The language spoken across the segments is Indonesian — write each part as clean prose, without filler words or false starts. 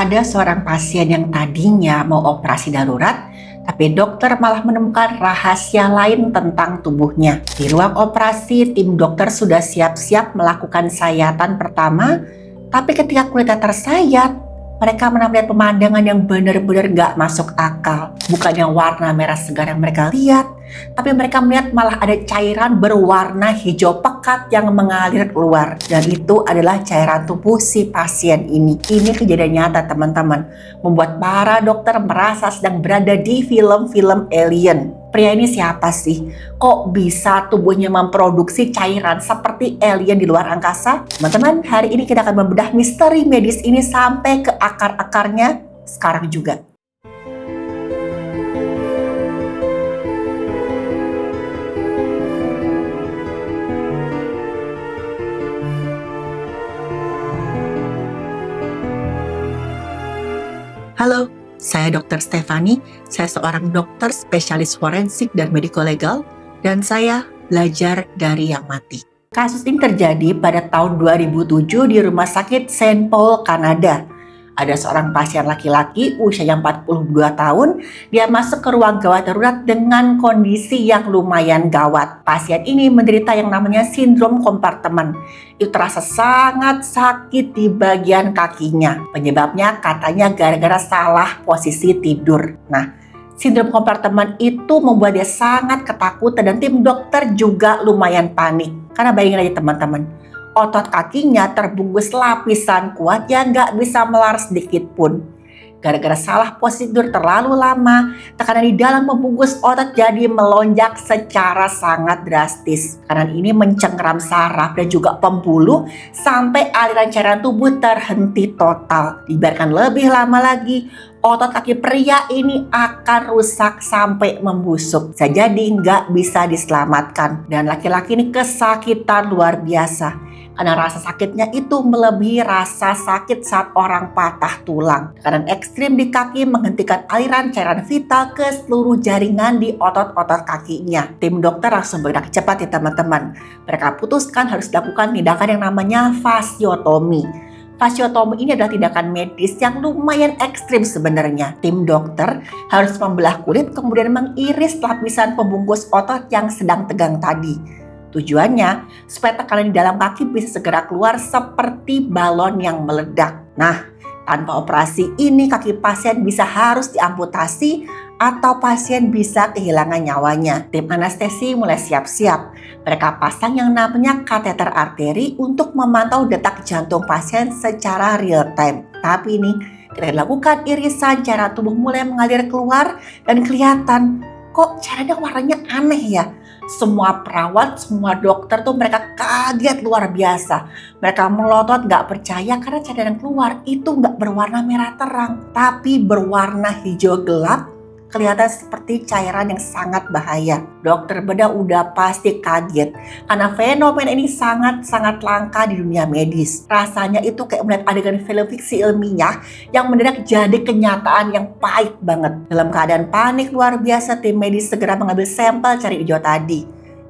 Ada seorang pasien yang tadinya mau operasi darurat, tapi dokter malah menemukan rahasia lain tentang tubuhnya. Di ruang operasi, tim dokter sudah siap-siap melakukan sayatan pertama, tapi ketika kulitnya tersayat, mereka melihat pemandangan yang benar-benar gak masuk akal. Bukan yang warna merah segar yang mereka lihat, tapi mereka melihat malah ada cairan berwarna hijau pekat yang mengalir keluar. Dan itu adalah cairan tubuh si pasien ini. Ini kejadian nyata teman-teman. Membuat para dokter merasa sedang berada di film-film alien. Pria ini siapa sih? Kok bisa tubuhnya memproduksi cairan seperti alien di luar angkasa? Teman-teman, hari ini kita akan membedah misteri medis ini sampai ke akar-akarnya sekarang juga. Halo, saya Dr. Stefani. Saya seorang dokter spesialis forensik dan mediko-legal, dan saya belajar dari yang mati. Kasus ini terjadi pada tahun 2007 di Rumah Sakit Saint Paul, Kanada. Ada seorang pasien laki-laki usianya 42 tahun, dia masuk ke ruang gawat darurat dengan kondisi yang lumayan gawat. Pasien ini menderita yang namanya sindrom kompartemen. Itu terasa sangat sakit di bagian kakinya. Penyebabnya katanya gara-gara salah posisi tidur. Nah, sindrom kompartemen itu membuat dia sangat ketakutan dan tim dokter juga lumayan panik. Karena bayangin aja teman-teman, otot kakinya terbungkus lapisan kuat yang gak bisa melar sedikit pun. Gara-gara salah posisi tidur terlalu lama, tekanan di dalam membungkus otot jadi melonjak secara sangat drastis. Tekanan ini mencengkeram saraf dan juga pembuluh sampai aliran cairan tubuh terhenti total. Dibiarkan lebih lama lagi, otot kaki pria ini akan rusak sampai membusuk. Bisa jadi nggak bisa diselamatkan. Dan laki-laki ini kesakitan luar biasa. Karena rasa sakitnya itu melebihi rasa sakit saat orang patah tulang. Tekanan ekstrim di kaki menghentikan aliran cairan vital ke seluruh jaringan di otot-otot kakinya. Tim dokter langsung bergerak cepat ya teman-teman. Mereka putuskan harus dilakukan tindakan yang namanya fasiotomi. Fasiotomi ini adalah tindakan medis yang lumayan ekstrim sebenarnya. Tim dokter harus membelah kulit kemudian mengiris lapisan pembungkus otot yang sedang tegang tadi. Tujuannya supaya tekanan di dalam kaki bisa segera keluar seperti balon yang meledak. Nah, tanpa operasi ini kaki pasien bisa harus diamputasi atau pasien bisa kehilangan nyawanya. Tim anestesi mulai siap-siap. Mereka pasang yang namanya kateter arteri untuk memantau detak jantung pasien secara real time. Tapi ini kita lakukan irisan, cairan tubuh mulai mengalir keluar dan kelihatan kok cairannya warnanya aneh ya. Semua perawat, semua dokter tuh mereka kaget luar biasa. Mereka melotot gak percaya karena cairan yang keluar itu gak berwarna merah terang, tapi berwarna hijau gelap, kelihatan seperti cairan yang sangat bahaya. Dokter bedah udah pasti kaget karena fenomena ini sangat-sangat langka di dunia medis. Rasanya itu kayak melihat adegan film fiksi ilmiah yang mendadak jadi kenyataan yang pahit banget. Dalam keadaan panik luar biasa, tim medis segera mengambil sampel cairan hijau tadi.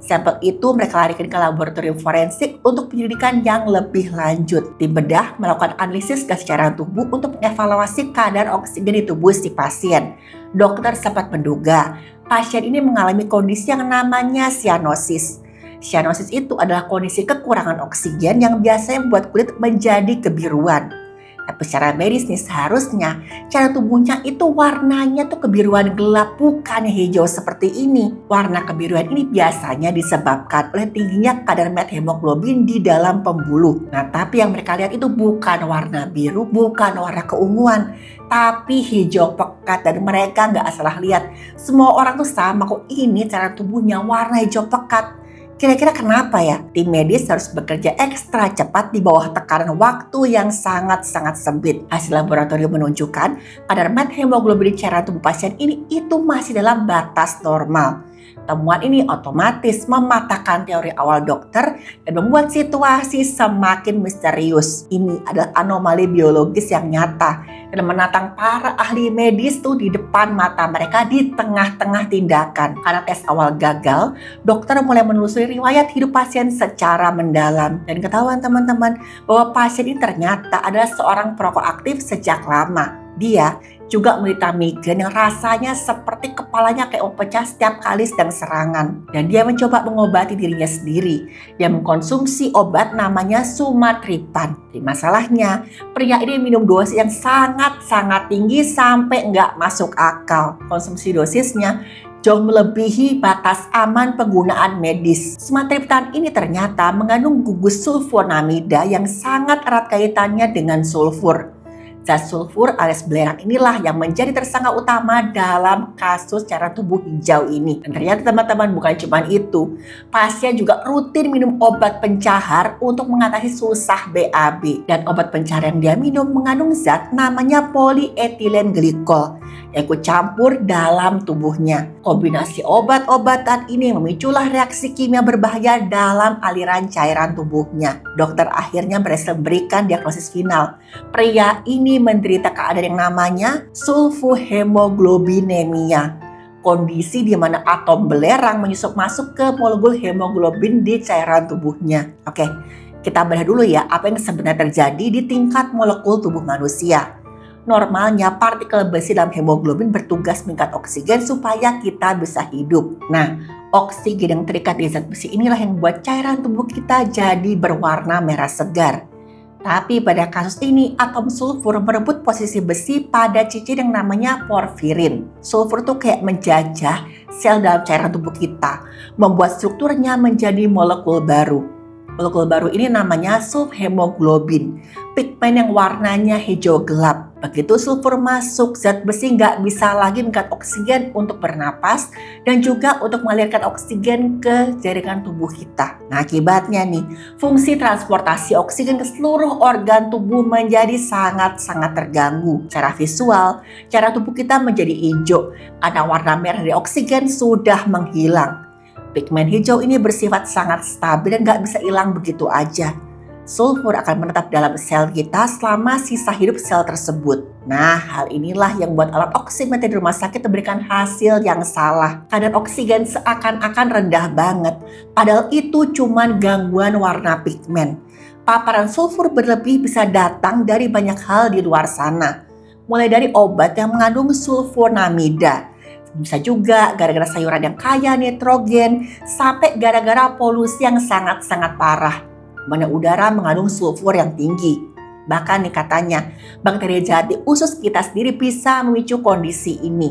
Sampel itu mereka larikan ke laboratorium forensik untuk penyelidikan yang lebih lanjut. Tim bedah melakukan analisis gas cairan tubuh untuk mengevaluasi kadar oksigen di tubuh si pasien. Dokter sempat menduga pasien ini mengalami kondisi yang namanya cyanosis. Cyanosis itu adalah kondisi kekurangan oksigen yang biasanya membuat kulit menjadi kebiruan. Tapi secara medis nih seharusnya cairan tubuhnya itu warnanya tuh kebiruan gelap, bukannya hijau seperti ini. Warna kebiruan ini biasanya disebabkan oleh tingginya kadar methemoglobin di dalam pembuluh. Nah, tapi yang mereka lihat itu bukan warna biru, bukan warna keunguan, tapi hijau pekat. Dan mereka nggak salah lihat. Semua orang tuh sama kok, ini cairan tubuhnya warna hijau pekat. Kira-kira kenapa ya? Tim medis harus bekerja ekstra cepat di bawah tekanan waktu yang sangat-sangat sempit. Hasil laboratorium menunjukkan kadar methemoglobin di cairan tubuh pasien ini itu masih dalam batas normal. Temuan ini otomatis mematahkan teori awal dokter dan membuat situasi semakin misterius. Ini adalah anomali biologis yang nyata dan menantang para ahli medis tuh di depan mata mereka di tengah-tengah tindakan. Karena tes awal gagal, dokter mulai menelusuri riwayat hidup pasien secara mendalam. Dan ketahuan teman-teman bahwa pasien ini ternyata adalah seorang perokok aktif sejak lama. Dia juga menderita migrain yang rasanya seperti kepalanya kayak mau pecah setiap kali sedang serangan. Dan dia mencoba mengobati dirinya sendiri. Dia mengkonsumsi obat namanya Sumatripan. Tapi masalahnya, pria ini minum dosis yang sangat-sangat tinggi sampai nggak masuk akal. Konsumsi dosisnya jauh melebihi batas aman penggunaan medis. Sumatriptan ini ternyata mengandung gugus sulfonamida yang sangat erat kaitannya dengan sulfur. Zat sulfur alias belerang inilah yang menjadi tersangka utama dalam kasus cairan tubuh hijau ini. Dan ternyata teman-teman bukan cuma itu. Pasien juga rutin minum obat pencahar untuk mengatasi susah BAB. Dan obat pencahar yang dia minum mengandung zat namanya polyethylene glycol yang ikut campur dalam tubuhnya. Kombinasi obat-obatan ini memiculah reaksi kimia berbahaya dalam aliran cairan tubuhnya. Dokter akhirnya berhasil memberikan diagnosis final. Pria ini menderita keadaan yang namanya sulfohemoglobinemia. Kondisi di mana atom belerang menyusup masuk ke molekul hemoglobin di cairan tubuhnya. Oke, kita bedah dulu ya apa yang sebenarnya terjadi di tingkat molekul tubuh manusia. Normalnya partikel besi dalam hemoglobin bertugas mengikat oksigen supaya kita bisa hidup. Nah, oksigen yang terikat di zat besi inilah yang membuat cairan tubuh kita jadi berwarna merah segar. Tapi pada kasus ini, atom sulfur merebut posisi besi pada cicir yang namanya porfirin. Sulfur tuh kayak menjajah sel dalam cairan tubuh kita, membuat strukturnya menjadi molekul baru. Molekul baru ini namanya subhemoglobin, pigmen yang warnanya hijau gelap. Begitu sulfur masuk, zat besi nggak bisa lagi mengikat oksigen untuk bernapas dan juga untuk mengalirkan oksigen ke jaringan tubuh kita. Nah, akibatnya nih, fungsi transportasi oksigen ke seluruh organ tubuh menjadi sangat-sangat terganggu. Secara visual, cairan tubuh kita menjadi hijau karena warna merah dari oksigen sudah menghilang. Pigmen hijau ini bersifat sangat stabil dan nggak bisa hilang begitu aja. Sulfur akan menetap dalam sel kita selama sisa hidup sel tersebut. Nah, hal inilah yang membuat alat oximeter di rumah sakit memberikan hasil yang salah. Kadar oksigen seakan-akan rendah banget, padahal itu cuma gangguan warna pigmen. Paparan sulfur berlebih bisa datang dari banyak hal di luar sana. Mulai dari obat yang mengandung sulfonamida. Bisa juga gara-gara sayuran yang kaya nitrogen, sampai gara-gara polusi yang sangat-sangat parah. Mana udara mengandung sulfur yang tinggi. Bahkan nih katanya, bakteri jahat di usus kita sendiri bisa memicu kondisi ini.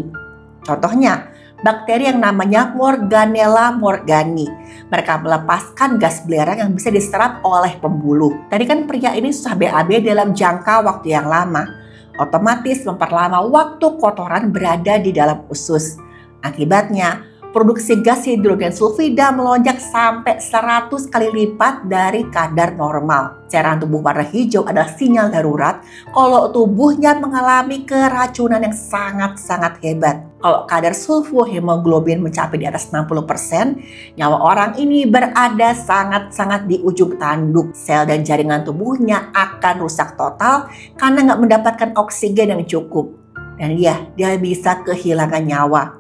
Contohnya, bakteri yang namanya Morganella morgani. Mereka melepaskan gas belerang yang bisa diserap oleh pembuluh. Tadi kan pria ini susah BAB dalam jangka waktu yang lama. Otomatis memperlama waktu kotoran berada di dalam usus. Akibatnya, produksi gas hidrogen sulfida melonjak sampai 100 kali lipat dari kadar normal. Cairan tubuh warna hijau adalah sinyal darurat kalau tubuhnya mengalami keracunan yang sangat-sangat hebat. Kalau kadar sulfohemoglobin mencapai di atas 60%, nyawa orang ini berada sangat-sangat di ujung tanduk. Sel dan jaringan tubuhnya akan rusak total karena nggak mendapatkan oksigen yang cukup. Dan dia bisa kehilangan nyawa.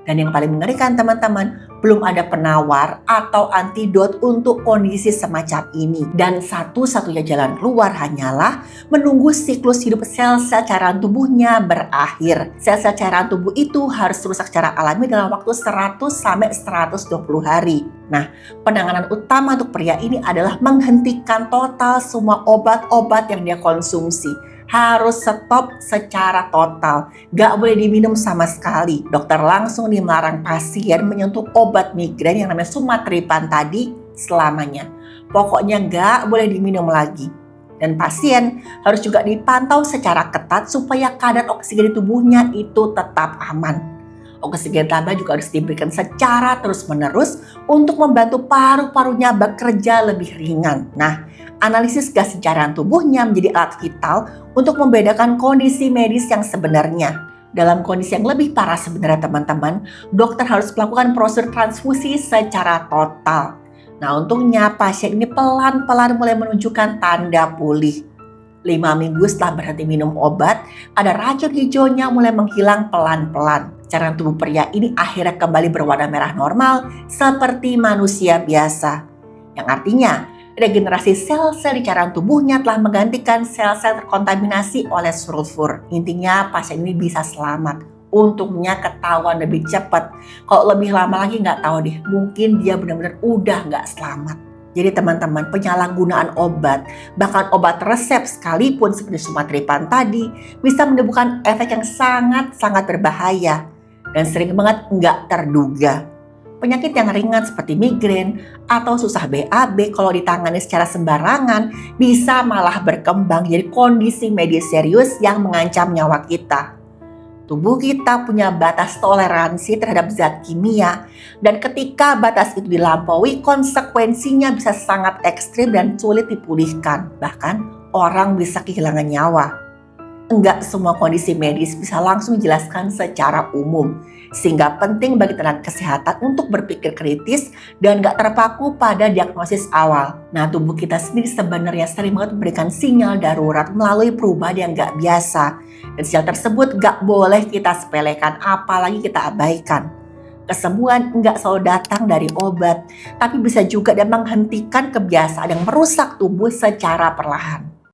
Dan yang paling mengerikan teman-teman, belum ada penawar atau antidot untuk kondisi semacam ini. Dan satu-satunya jalan keluar hanyalah menunggu siklus hidup sel-sel cairan tubuhnya berakhir. Sel-sel cairan tubuh itu harus rusak secara alami dalam waktu 100-120 hari. Nah, penanganan utama untuk pria ini adalah menghentikan total semua obat-obat yang dia konsumsi. Harus stop secara total, gak boleh diminum sama sekali. Dokter langsung melarang pasien menyentuh obat migrain yang namanya Sumatripan tadi selamanya. Pokoknya gak boleh diminum lagi. Dan pasien harus juga dipantau secara ketat supaya kadar oksigen di tubuhnya itu tetap aman. Oksigen tambah juga harus diberikan secara terus-menerus untuk membantu paru-parunya bekerja lebih ringan. Nah, analisis gas cairan tubuhnya menjadi alat vital untuk membedakan kondisi medis yang sebenarnya. Dalam kondisi yang lebih parah sebenarnya teman-teman, dokter harus melakukan prosedur transfusi secara total. Nah, untungnya pasien ini pelan-pelan mulai menunjukkan tanda pulih. 5 minggu setelah berhenti minum obat, ada racun hijaunya mulai menghilang pelan-pelan. Cairan tubuh pria ini akhirnya kembali berwarna merah normal seperti manusia biasa. Yang artinya, regenerasi sel-sel di cairan tubuhnya telah menggantikan sel-sel terkontaminasi oleh sulfur. Intinya pasien ini bisa selamat. Untungnya ketahuan lebih cepat. Kalau lebih lama lagi nggak tahu deh, mungkin dia benar-benar udah nggak selamat. Jadi teman-teman, penyalahgunaan obat, bahkan obat resep sekalipun seperti sumatriptan tadi, bisa menimbulkan efek yang sangat-sangat berbahaya dan sering banget nggak terduga. Penyakit yang ringan seperti migrain atau susah BAB kalau ditangani secara sembarangan bisa malah berkembang jadi kondisi medis serius yang mengancam nyawa kita. Tubuh kita punya batas toleransi terhadap zat kimia, dan ketika batas itu dilampaui, konsekuensinya bisa sangat ekstrim dan sulit dipulihkan. Bahkan orang bisa kehilangan nyawa. Enggak semua kondisi medis bisa langsung dijelaskan secara umum, sehingga penting bagi tenaga kesehatan untuk berpikir kritis dan gak terpaku pada diagnosis awal. Nah, tubuh kita sendiri sebenarnya sering banget memberikan sinyal darurat melalui perubahan yang gak biasa. Dan sinyal tersebut gak boleh kita sepelekan, apalagi kita abaikan. Kesembuhan nggak selalu datang dari obat, tapi bisa juga dan menghentikan kebiasaan yang merusak tubuh secara perlahan.